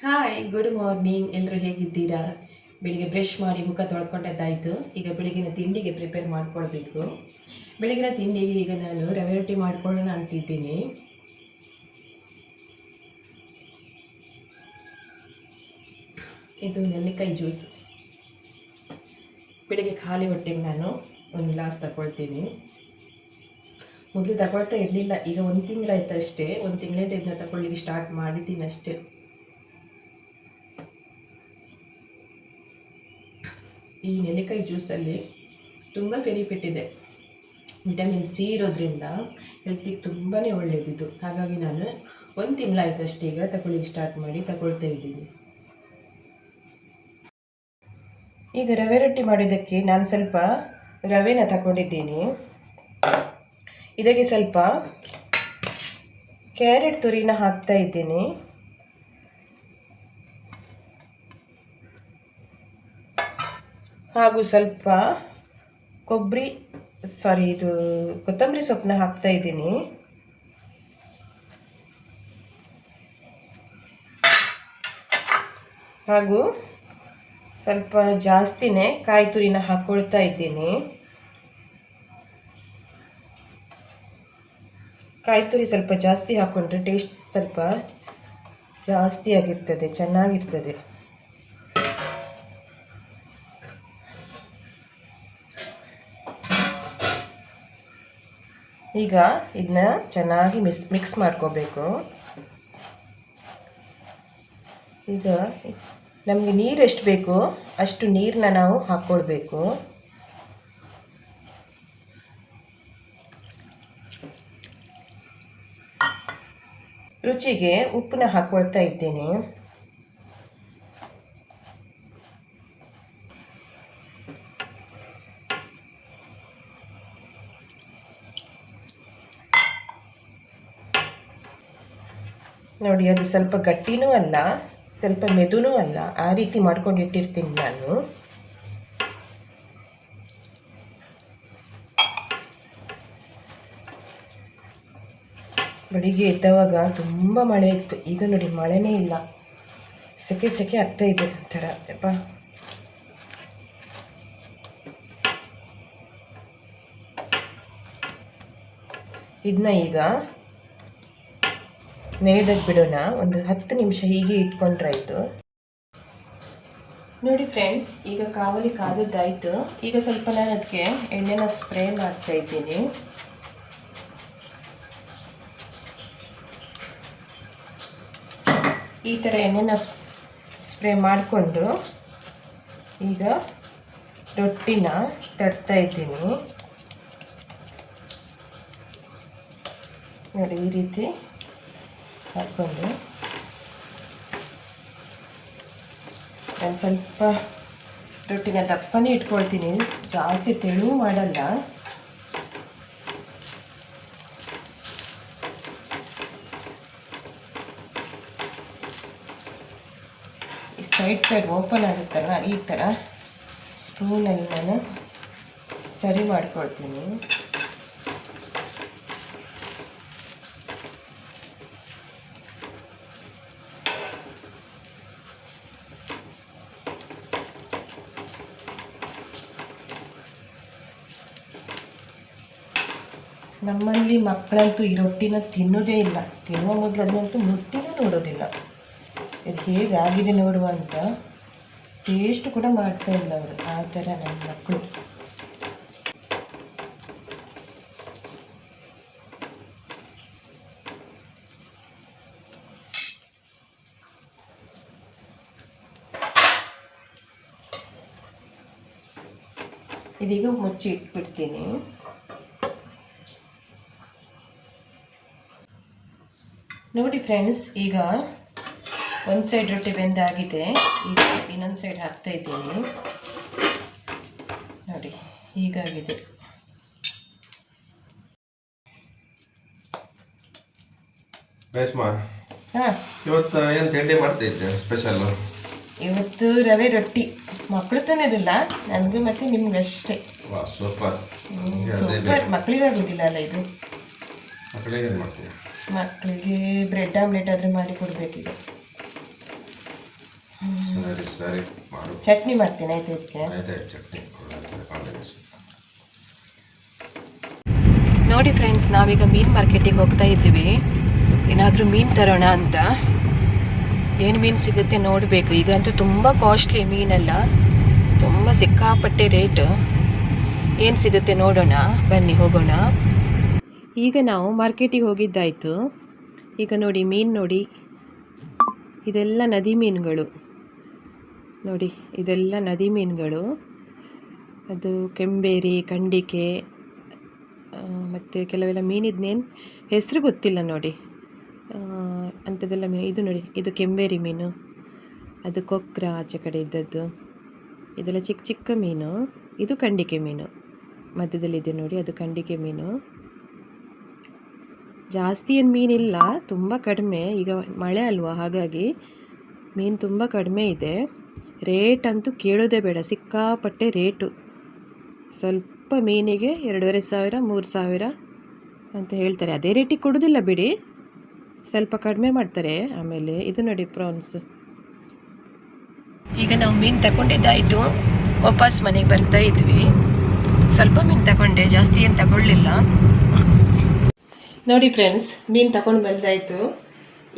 Hi, good morning. ಎಲ್ಲರೂ ಹೇಗಿದ್ದೀರಾ? ಬೆಳಿಗ್ಗೆ ಬ್ರಷ್ ಮಾಡಿ ಮುಖ ತೊಳ್ಕೊಂಡದ್ದಾಯಿತು. ಈಗ ಬೆಳಗಿನ ತಿಂಡಿಗೆ ಪ್ರಿಪೇರ್ ಮಾಡ್ಕೊಳ್ಬೇಕು. ಬೆಳಗಿನ ತಿಂಡಿಗೆ ಈಗ ನಾನು ರವೆ ರೊಟ್ಟಿ ಮಾಡ್ಕೊಳ್ಳೋಣ ಅಂತಿದ್ದೀನಿ. ಇದು ನೆಲ್ಲಿಕಾಯಿ ಜ್ಯೂಸ್. ಬೆಳಿಗ್ಗೆ ಖಾಲಿ ಹೊಟ್ಟೆಗೆ ನಾನು ಒಂದು ಗ್ಲಾಸ್ ತಗೊಳ್ತೀನಿ. ಮೊದಲು ತಗೊಳ್ತಾ ಇರಲಿಲ್ಲ, ಈಗ ಒಂದು ತಿಂಗಳಾಯ್ತು ಅಷ್ಟೇ. ಒಂದು ತಿಂಗಳಿಂದ ಇದನ್ನ ತಗೊಳ್ಳಿಕ್ಕೆ ಸ್ಟಾರ್ಟ್ ಮಾಡಿದ್ದೀನಿ ಅಷ್ಟೇ. ಈ ನೆಲ್ಲಿಕಾಯಿ ಜ್ಯೂಸಲ್ಲಿ ತುಂಬ ಬೆನಿಫಿಟ್ ಇದೆ. ವಿಟಮಿನ್ ಸಿ ಇರೋದ್ರಿಂದ ಹೆಲ್ತಿಗೆ ತುಂಬಾ ಒಳ್ಳೆಯದಿದ್ದು. ಹಾಗಾಗಿ ನಾನು ಒಂದು ತಿಂಗಳಾಯ್ತು ಅಷ್ಟೇ ಈಗ ತಗೊಳ್ಳಿಕ್ಕೆ ಸ್ಟಾರ್ಟ್ ಮಾಡಿ ತಗೊಳ್ತಾ ಇದ್ದೀನಿ. ಈಗ ರವೆ ರೊಟ್ಟಿ ಮಾಡೋದಕ್ಕೆ ನಾನು ಸ್ವಲ್ಪ ರವೆನ ತಗೊಂಡಿದ್ದೀನಿ. ಇದಕ್ಕೆ ಸ್ವಲ್ಪ ಕ್ಯಾರೆಟ್ ತುರಿನ ಹಾಕ್ತಾ ಇದ್ದೀನಿ. ಹಾಗೂ ಸ್ವಲ್ಪ ಕೊತ್ತಂಬರಿ ಸೊಪ್ಪನ್ನ ಹಾಕ್ತಾ ಇದ್ದೀನಿ. ಹಾಗೂ ಸ್ವಲ್ಪ ಜಾಸ್ತಿನೇ ಕಾಯಿ ತುರಿನ ಹಾಕ್ಕೊಳ್ತಾ ಇದ್ದೀನಿ. ಕಾಯಿ ತುರಿ ಸ್ವಲ್ಪ ಜಾಸ್ತಿ ಹಾಕ್ಕೊಂಡ್ರೆ ಟೇಸ್ಟ್ ಸ್ವಲ್ಪ ಜಾಸ್ತಿ ಆಗಿರ್ತದೆ, ಚೆನ್ನಾಗಿರ್ತದೆ. ಈಗ ಇದನ್ನ ಚೆನ್ನಾಗಿ ಮಿಕ್ಸ್ ಮಾಡ್ಕೋಬೇಕು. ಈಗ ನಮಗೆ ನೀರು ಎಷ್ಟು ಬೇಕೋ ಅಷ್ಟು ನೀರನ್ನ ನಾವು ಹಾಕ್ಕೊಳ್ಬೇಕು. ರುಚಿಗೆ ಉಪ್ಪನ್ನ ಹಾಕ್ಕೊಳ್ತಾ ಇದ್ದೇನೆ. ನೋಡಿ, ಅದು ಸ್ವಲ್ಪ ಗಟ್ಟಿನೂ ಅಲ್ಲ, ಸ್ವಲ್ಪ ಮೆದುನೂ ಅಲ್ಲ, ಆ ರೀತಿ ಮಾಡ್ಕೊಂಡು ಇಟ್ಟಿರ್ತೀನಿ ನಾನು. ಬೆಳಿಗ್ಗೆ ಎದ್ದವಾಗ ತುಂಬ ಮಳೆ ಇತ್ತು. ಈಗ ನೋಡಿ ಮಳೆನೇ ಇಲ್ಲ, ಸೆಕೆ ಸೆಕೆ ಆಗ್ತಾ ಇದೆ ಒಂಥರ. ಯಪ್ಪ, ಇದನ್ನ ಈಗ ನೆನೆದಕ್ಕೆ ಬಿಡೋಣ. ಒಂದು 10 ನಿಮಿಷ ಹೀಗೆ ಇಟ್ಕೊಂಡ್ರಾಯ್ತು. ನೋಡಿ ಫ್ರೆಂಡ್ಸ್, ಈಗ ಕಾವಲಿ ಕಾದದ್ದಾಯಿತು. ಈಗ ಸ್ವಲ್ಪ ನಾನು ಅದಕ್ಕೆ ಎಣ್ಣೆನ ಸ್ಪ್ರೇ ಮಾಡ್ತಾ ಇದ್ದೀನಿ. ಈ ಥರ ಎಣ್ಣೆನ ಸ್ಪ್ರೇ ಮಾಡಿಕೊಂಡು ಈಗ ರೊಟ್ಟಿನ ತಡ್ತಾ ಇದ್ದೀನಿ. ನೋಡಿ, ಈ ರೀತಿ ಹಾಕ್ಕೊಂಡು ನಾನು ಸ್ವಲ್ಪ ರೊಟ್ಟಿನ ದಪ್ಪನೇ ಇಟ್ಕೊಳ್ತೀನಿ, ಜಾಸ್ತಿ ತೆಳು ಮಾಡಲ್ಲ. ಈ ಸೈಡ್ ಓಪನ್ ಆಗುತ್ತಲ್ಲ, ಈ ಥರ ಸ್ಪೂನಲ್ಲಿ ನಾನು ಸರಿ ಮಾಡ್ಕೊಳ್ತೀನಿ. ನಮ್ಮಲ್ಲಿ ಮಕ್ಕಳಂತೂ ಈ ರೊಟ್ಟಿನ ತಿನ್ನೋದೇ ಇಲ್ಲ. ತಿನ್ನುವ ಮೊದಲು ಅದನ್ನಂತೂ ಮುಟ್ಟಿನೂ ನೋಡೋದಿಲ್ಲ. ಇದು ಹೇಗಾಗಿದೆ ನೋಡುವ ಅಂತ ಟೇಸ್ಟ್ ಕೂಡ ಮಾಡ್ತಾ ಇಲ್ಲ ಅವರು. ಆ ಥರ ನನ್ನ ಮಕ್ಕಳು. ಇದೀಗ ಮುಚ್ಚಿ ಇಟ್ಬಿಡ್ತೀನಿ. ನೋಡಿ ಫ್ರೆಂಡ್ಸ್, ಈಗ ಒಂದು ಸೈಡ್ ರೊಟ್ಟಿ ಬೆಂದಾಗಿದೆ. ಈಗ ಇನ್ನೊಂದು ಸೈಡ್ ಹಾಕ್ತಾ ಇದ್ದೀನಿ. ನೋಡಿ, ಹೀಗಾಗಿದೆ. ಹಾಂ, ಇವತ್ತು ಏನು ತಿಂಡಿ ಮಾಡ್ತಿದ್ದೆ ಸ್ಪೆಷಲ್? ಇವತ್ತು ರವೆ ರೊಟ್ಟಿ. ಮಕ್ಕಳು ತಿನ್ನೋದಿಲ್ಲ, ನನಗೆ ಮತ್ತು ನಿಮ್ಗಷ್ಟೇ. ಸೂಪರ್. ಮಕ್ಕಳಿಗಾಗೋದಿಲ್ಲ ಅಲ್ಲ ಇದು. ಮಕ್ಕಳಿಗೆ ಏನು ಮಾಡ್ತೀವಿ? ಮಕ್ಕಳಿಗೆ ಬ್ರೆಡ್ ಆಮ್ಲೆಟ್ ಆದರೆ ಮಾಡಿ ಕೊಡಬೇಕೀಗ. ಸರಿ ಸರಿ ಮಾಡು. ಚಟ್ನಿ ಮಾಡ್ತೀನಿ ಆಯ್ತು ಇದಕ್ಕೆ. ಆಯ್ತಾಯ್ತು, ಚಟ್ನಿ ಒಳ್ಳೆ ಕಾಂಬಿನೇಷನ್. ನೋಡಿ ಫ್ರೆಂಡ್ಸ್, ನಾವೀಗ ಮೀನು ಮಾರ್ಕೆಟಿಗೆ ಹೋಗ್ತಾ ಇದ್ದೀವಿ. ಏನಾದರೂ ಮೀನು ತರೋಣ ಅಂತ. ಏನು ಮೀನು ಸಿಗುತ್ತೆ ನೋಡಬೇಕು. ಈಗಂತೂ ತುಂಬ ಕಾಸ್ಟ್ಲಿ ಮೀನೆಲ್ಲ, ತುಂಬ ಸಿಕ್ಕಾಪಟ್ಟೆ ರೇಟು. ಏನು ಸಿಗುತ್ತೆ ನೋಡೋಣ, ಬನ್ನಿ ಹೋಗೋಣ. ಈಗ ನಾವು ಮಾರ್ಕೆಟಿಗೆ ಹೋಗಿದ್ದಾಯಿತು. ಈಗ ನೋಡಿ ಮೀನು ನೋಡಿ, ಇದೆಲ್ಲ ನದಿ ಮೀನುಗಳು ನೋಡಿ, ಇದೆಲ್ಲ ನದಿ ಮೀನುಗಳು. ಅದು ಕೆಂಬೇರಿ, ಕಂಡಿಕೆ ಮತ್ತು ಕೆಲವೆಲ್ಲ ಮೀನಿದ್ನೇನು ಹೆಸರು ಗೊತ್ತಿಲ್ಲ ನೋಡಿ, ಅಂಥದ್ದೆಲ್ಲ ಮೀನು. ಇದು ನೋಡಿ, ಇದು ಕೆಂಬೇರಿ ಮೀನು, ಅದು ಕೊಕ್ರ ಆಚೆ ಕಡೆ ಇದ್ದದ್ದು. ಇದೆಲ್ಲ ಚಿಕ್ಕ ಚಿಕ್ಕ ಮೀನು. ಇದು ಕಂಡಿಕೆ ಮೀನು ಮಧ್ಯದಲ್ಲಿದೆ ನೋಡಿ, ಅದು ಕಂಡಿಕೆ ಮೀನು. ಜಾಸ್ತಿ ಏನು ಮೀನಿಲ್ಲ, ತುಂಬ ಕಡಿಮೆ. ಈಗ ಮಳೆ ಅಲ್ವಾ, ಹಾಗಾಗಿ ಮೀನು ತುಂಬ ಕಡಿಮೆ ಇದೆ. ರೇಟ್ ಅಂತೂ ಕೇಳೋದೇ ಬೇಡ, ಸಿಕ್ಕಾಪಟ್ಟೆ ರೇಟು. ಸ್ವಲ್ಪ ಮೀನಿಗೆ 2,500 3,000 ಅಂತ ಹೇಳ್ತಾರೆ. ಅದೇ ರೇಟಿಗೆ ಕೊಡೋದಿಲ್ಲ ಬಿಡಿ, ಸ್ವಲ್ಪ ಕಡಿಮೆ ಮಾಡ್ತಾರೆ. ಆಮೇಲೆ ಇದು ನೋಡಿ ಪ್ರಾನ್ಸ್. ಈಗ ನಾವು ಮೀನು ತಗೊಂಡಿದ್ದಾಯಿತು, ವಾಪಸ್ ಮನೆಗೆ ಬರ್ತಾ ಇದ್ವಿ. ಸ್ವಲ್ಪ ಮೀನು ತಗೊಂಡೆ, ಜಾಸ್ತಿ ಏನು ತಗೊಳ್ಳಿಲ್ಲ. ನೋಡಿ ಫ್ರೆಂಡ್ಸ್, ಮೀನು ತಗೊಂಡು ಬಂದಾಯಿತು.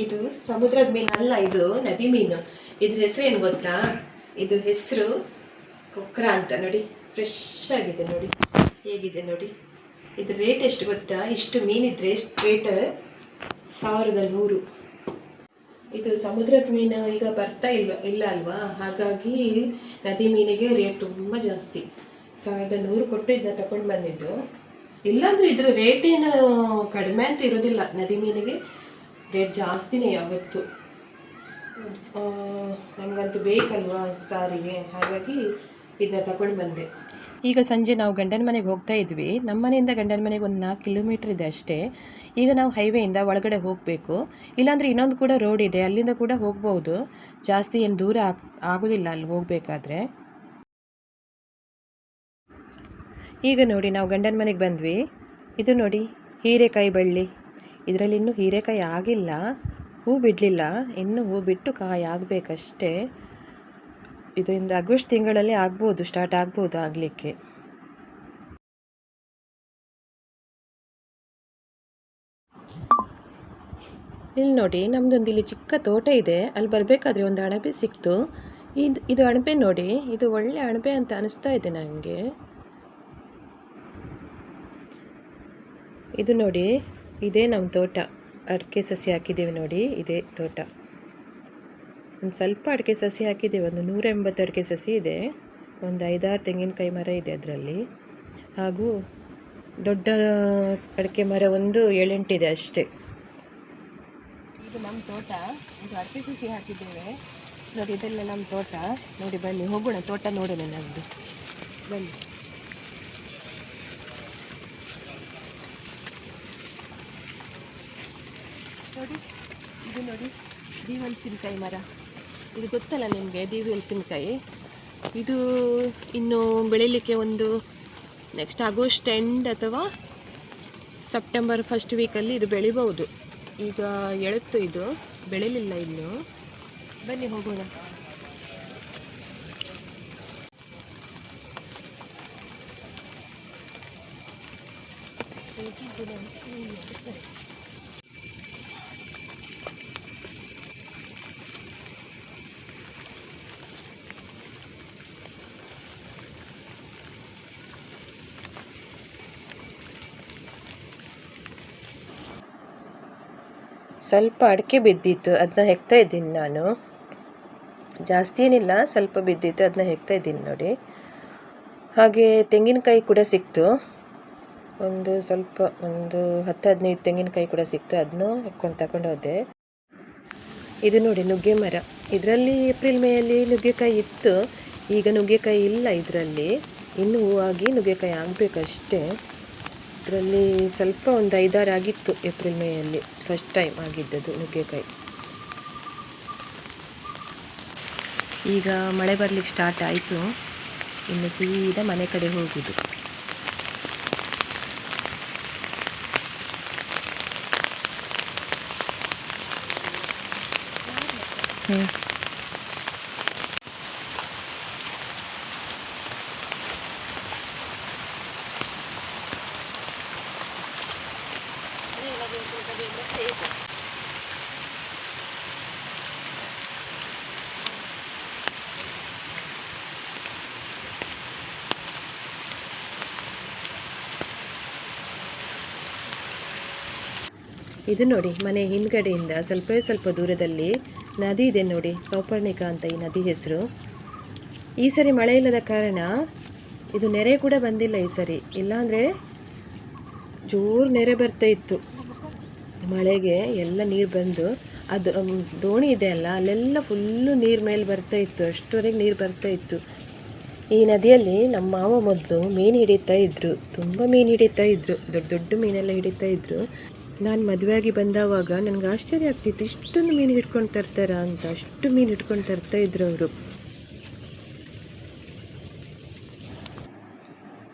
ಇದು ಸಮುದ್ರದ ಮೀನು ಅಲ್ಲ, ಇದು ನದಿ ಮೀನು. ಇದ್ರ ಹೆಸರು ಏನು ಗೊತ್ತಾ? ಇದು ಹೆಸರು ಕೊಕ್ರ ಅಂತ. ನೋಡಿ, ಫ್ರೆಶ್ ಆಗಿದೆ ನೋಡಿ, ಹೇಗಿದೆ ನೋಡಿ. ಇದ್ರ ರೇಟ್ ಎಷ್ಟು ಗೊತ್ತಾ? ಇಷ್ಟು ಮೀನಿದ್ರೆ ರೇಟ್ 1,100. ಇದು ಸಮುದ್ರದ ಮೀನು ಈಗ ಬರ್ತಾ ಇಲ್ಲ ಅಲ್ವಾ, ಹಾಗಾಗಿ ನದಿ ಮೀನಿಗೆ ರೇಟ್ ತುಂಬ ಜಾಸ್ತಿ. 1,100 ಕೊಟ್ಟು ಇದನ್ನ ತಗೊಂಡು ಬಂದಿದ್ದು. ಇಲ್ಲಾಂದ್ರೆ ಇದ್ರ ರೇಟ್ ಏನು ಕಡಿಮೆ ಅಂತ ಇರೋದಿಲ್ಲ. ನದಿ ಮೀನಿಗೆ ರೇಟ್ ಜಾಸ್ತಿನೇ ಯಾವತ್ತು. ನನಗಂತೂ ಬೇಕಲ್ವಾ ಸಾರಿಗೆ, ಹಾಗಾಗಿ ಇದನ್ನ ತಗೊಂಡು ಬಂದೆ. ಈಗ ಸಂಜೆ ನಾವು ಗಂಡನ ಮನೆಗೆ ಹೋಗ್ತಾ ಇದ್ವಿ. ನಮ್ಮ ಮನೆಯಿಂದ ಗಂಡನ ಮನೆಗೆ ಒಂದು 4 ಕಿಲೋಮೀಟ್ರ್ ಇದೆ ಅಷ್ಟೇ. ಈಗ ನಾವು ಹೈವೇಯಿಂದ ಒಳಗಡೆ ಹೋಗಬೇಕು. ಇಲ್ಲಾಂದರೆ ಇನ್ನೊಂದು ಕೂಡ ರೋಡ್ ಇದೆ, ಅಲ್ಲಿಂದ ಕೂಡ ಹೋಗ್ಬೋದು. ಜಾಸ್ತಿ ಏನು ದೂರ ಆಗೋದಿಲ್ಲ ಅಲ್ಲಿ ಹೋಗಬೇಕಾದ್ರೆ. ಈಗ ನೋಡಿ, ನಾವು ಗಂಡನ ಮನೆಗೆ ಬಂದ್ವಿ. ಇದು ನೋಡಿ, ಹೀರೆಕಾಯಿ ಬಳ್ಳಿ. ಇದರಲ್ಲಿ ಇನ್ನೂ ಹೀರೆಕಾಯಿ ಆಗಿಲ್ಲ, ಹೂ ಬಿಡಲಿಲ್ಲ. ಇನ್ನೂ ಹೂ ಬಿಟ್ಟು ಕಾಯಿ ಆಗಬೇಕಷ್ಟೇ. ಇದರಿಂದ ಆಗಸ್ಟ್ ತಿಂಗಳಲ್ಲಿ ಆಗ್ಬೋದು, ಸ್ಟಾರ್ಟ್ ಆಗ್ಬೋದು ಆಗಲಿಕ್ಕೆ. ಇಲ್ಲಿ ನೋಡಿ, ನಮ್ಮದೊಂದು ಇಲ್ಲಿ ಚಿಕ್ಕ ತೋಟ ಇದೆ. ಅಲ್ಲಿ ಬರಬೇಕಾದ್ರೆ ಒಂದು ಅಣಬೆ ಸಿಕ್ತು. ಇದು ಅಣಬೆ ನೋಡಿ, ಇದು ಒಳ್ಳೆ ಅಣಬೆ ಅಂತ ಅನಿಸ್ತಾ ಇದೆ ನನಗೆ. ಇದು ನೋಡಿ, ಇದೇ ನಮ್ಮ ತೋಟ. ಅಡಿಕೆ ಸಸಿ ಹಾಕಿದ್ದೇವೆ ನೋಡಿ, ಇದೇ ತೋಟ. ಒಂದು ಸ್ವಲ್ಪ ಅಡಿಕೆ ಸಸಿ ಹಾಕಿದ್ದೇವೆ, ಒಂದು 180 ಅಡಿಕೆ ಸಸಿ ಇದೆ. ಒಂದು 5-6 ತೆಂಗಿನಕಾಯಿ ಮರ ಇದೆ ಅದರಲ್ಲಿ. ಹಾಗೂ ದೊಡ್ಡ ಅಡಿಕೆ ಮರ ಒಂದು 7-8 ಇದೆ ಅಷ್ಟೇ. ಇದು ನಮ್ಮ ತೋಟ. ಇದು ಅಡಿಕೆ ಸಸಿ ಹಾಕಿದ್ದೇವೆ ನೋಡಿ, ಇದೆಲ್ಲ ನಮ್ಮ ತೋಟ ನೋಡಿ. ಬನ್ನಿ ಹೋಗೋಣ, ತೋಟ ನೋಡೋಣ ನಮ್ಮದು. ಬನ್ನಿ. ನೋಡಿ, ಇದು ನೋಡಿ, ದೀವಲ್ಸಿನಕಾಯಿ ಮರ. ಇದು ಗೊತ್ತಲ್ಲ ನಿಮಗೆ, ದೀವಲ್ಸಿನಕಾಯಿ. ಇದು ಇನ್ನು ಬೆಳೀಲಿಕ್ಕೆ ಒಂದು ನೆಕ್ಸ್ಟ್ ಆಗಸ್ಟ್ ಎಂಡ್ ಅಥವಾ ಸೆಪ್ಟೆಂಬರ್ ಫಸ್ಟ್ ವೀಕಲ್ಲಿ ಇದು ಬೆಳಿಬಹುದು. ಈಗ ಎಳುತ್ತು, ಇದು ಬೆಳಿಲಿಲ್ಲ ಇನ್ನು. ಬನ್ನಿ ಹೋಗೋಣ. ಸ್ವಲ್ಪ ಅಡಿಕೆ ಬಿದ್ದಿತ್ತು, ಅದನ್ನ ಹೆಕ್ತಾ ಇದ್ದೀನಿ ನಾನು. ಜಾಸ್ತಿ ಏನಿಲ್ಲ, ಸ್ವಲ್ಪ ಬಿದ್ದಿತ್ತು, ಅದನ್ನ ಹೆಕ್ತಾ ಇದ್ದೀನಿ ನೋಡಿ. ಹಾಗೆ ತೆಂಗಿನಕಾಯಿ ಕೂಡ ಸಿಕ್ತು. ಒಂದು 10-15 ತೆಂಗಿನಕಾಯಿ ಕೂಡ ಸಿಕ್ತು. ಅದನ್ನು ಹೆಕ್ಕೊಂಡು ತಗೊಂಡು ಹೋದೆ. ಇದು ನೋಡಿ, ನುಗ್ಗೆ ಮರ. ಇದರಲ್ಲಿ ಏಪ್ರಿಲ್ ಮೇಯಲ್ಲಿ ನುಗ್ಗೆಕಾಯಿ ಇತ್ತು. ಈಗ ನುಗ್ಗೆಕಾಯಿ ಇಲ್ಲ ಇದರಲ್ಲಿ. ಇನ್ನು ಹೂವಾಗಿ ನುಗ್ಗೆಕಾಯಿ ಆಗಬೇಕಷ್ಟೇ. ಇದರಲ್ಲಿ ಸ್ವಲ್ಪ ಒಂದು 5-6 ಆಗಿತ್ತು ಏಪ್ರಿಲ್ ಮೇಯಲ್ಲಿ, ಫಸ್ಟ್ ಟೈಮ್ ಆಗಿದ್ದದು ನುಗ್ಗೆಕಾಯಿ. ಈಗ ಮಳೆ ಬರಲಿಕ್ಕೆ ಸ್ಟಾರ್ಟ್ ಆಯಿತು. ಇನ್ನು ಸೀದಾ ಮನೆ ಕಡೆ ಹೋಗುದು. ಇದು ನೋಡಿ ಮನೆ ಹಿಂದ್ಗಡೆಯಿಂದ ಸ್ವಲ್ಪ ದೂರದಲ್ಲಿ ನದಿ ಇದೆ ನೋಡಿ, ಸೌಪರ್ಣಿಕ ಅಂತ ಈ ನದಿ ಹೆಸರು. ಈ ಸರಿ ಮಳೆ ಇಲ್ಲದ ಕಾರಣ ಇದು ನೆರೆ ಕೂಡ ಬಂದಿಲ್ಲ ಈ ಸರಿ, ಇಲ್ಲಾಂದರೆ ಜೋರು ನೆರೆ ಬರ್ತಾ ಇತ್ತು. ಮಳೆಗೆ ಎಲ್ಲ ನೀರು ಬಂದು ಅದು ದೋಣಿ ಇದೆ ಅಲ್ಲ, ಅಲ್ಲೆಲ್ಲ ಫುಲ್ಲು ನೀರು ಮೇಲೆ ಬರ್ತಾ ಇತ್ತು, ಅಷ್ಟವರೆಗೆ ನೀರು ಬರ್ತಾ ಇತ್ತು. ಈ ನದಿಯಲ್ಲಿ ನಮ್ಮ ಮಾವ ಮೊದಲು ಮೀನು ಹಿಡಿತಾ ಇದ್ದರು, ತುಂಬ ಮೀನು ಹಿಡಿತಾ ಇದ್ದರು, ದೊಡ್ಡ ದೊಡ್ಡ ಮೀನೆಲ್ಲ ಹಿಡಿತಾ ಇದ್ದರು. ನಾನು ಮದುವೆಯಾಗಿ ಬಂದಾವಾಗ ನನಗೆ ಆಶ್ಚರ್ಯ ಆಗ್ತಿತ್ತು, ಇಷ್ಟೊಂದು ಮೀನು ಹಿಡ್ಕೊಂಡು ತರ್ತಾರ ಅಂತ. ಅಷ್ಟು ಮೀನು ಹಿಡ್ಕೊಂಡು ತರ್ತಾ ಇದ್ರು ಅವರು.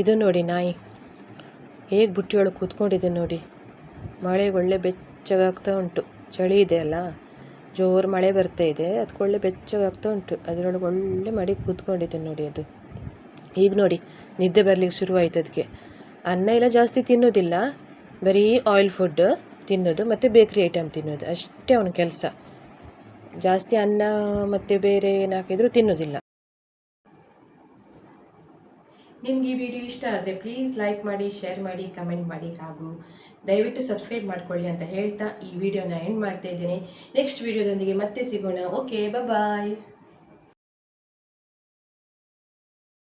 ಇದು ನೋಡಿ ನಾಯಿ ಹೇಗೆ ಬುಟ್ಟಿಯೊಳಗೆ ಕೂತ್ಕೊಂಡಿದೆ ನೋಡಿ. ಮಳೆಗೆ ಒಳ್ಳೆ ಬೆಚ್ಚಗಾಗ್ತಾ ಉಂಟು, ಚಳಿ ಇದೆ ಅಲ್ಲ, ಜೋರು ಮಳೆ ಬರ್ತಾ ಇದೆ, ಅದಕ್ಕೆ ಒಳ್ಳೆ ಬೆಚ್ಚಗಾಗ್ತಾ ಉಂಟು. ಅದರೊಳಗೆ ಒಳ್ಳೆ ಮಡಿ ಕೂತ್ಕೊಂಡಿದೆ ನೋಡಿ ಅದು. ಈಗ ನೋಡಿ ನಿದ್ದೆ ಬರಲಿಕ್ಕೆ ಶುರುವಾಯಿತು ಅದಕ್ಕೆ. ಅನ್ನ ಎಲ್ಲ ಜಾಸ್ತಿ ತಿನ್ನೋದಿಲ್ಲ, ಬರೀ ಆಯಿಲ್ ಫುಡ್ ತಿನ್ನೋದು ಮತ್ತು ಬೇಕ್ರಿ ಐಟಮ್ ತಿನ್ನೋದು ಅಷ್ಟೇ ಅವನ ಕೆಲಸ. ಜಾಸ್ತಿ ಅನ್ನ ಮತ್ತು ಬೇರೆ ಏನು ಹಾಕಿದರೂ ತಿನ್ನೋದಿಲ್ಲ. ನಿಮ್ಗೆ ಈ ವಿಡಿಯೋ ಇಷ್ಟ ಆದರೆ ಪ್ಲೀಸ್ ಲೈಕ್ ಮಾಡಿ, ಶೇರ್ ಮಾಡಿ, ಕಮೆಂಟ್ ಮಾಡಿ, ಹಾಗೂ ದಯವಿಟ್ಟು ಸಬ್ಸ್ಕ್ರೈಬ್ ಮಾಡ್ಕೊಳ್ಳಿ ಅಂತ ಹೇಳ್ತಾ ಈ ವಿಡಿಯೋನ ಎಂಡ್ ಮಾಡ್ತಾ ಇದ್ದೇನೆ. ನೆಕ್ಸ್ಟ್ ವಿಡಿಯೋದೊಂದಿಗೆ ಮತ್ತೆ ಸಿಗೋಣ. ಓಕೆ, ಬಾಯ್.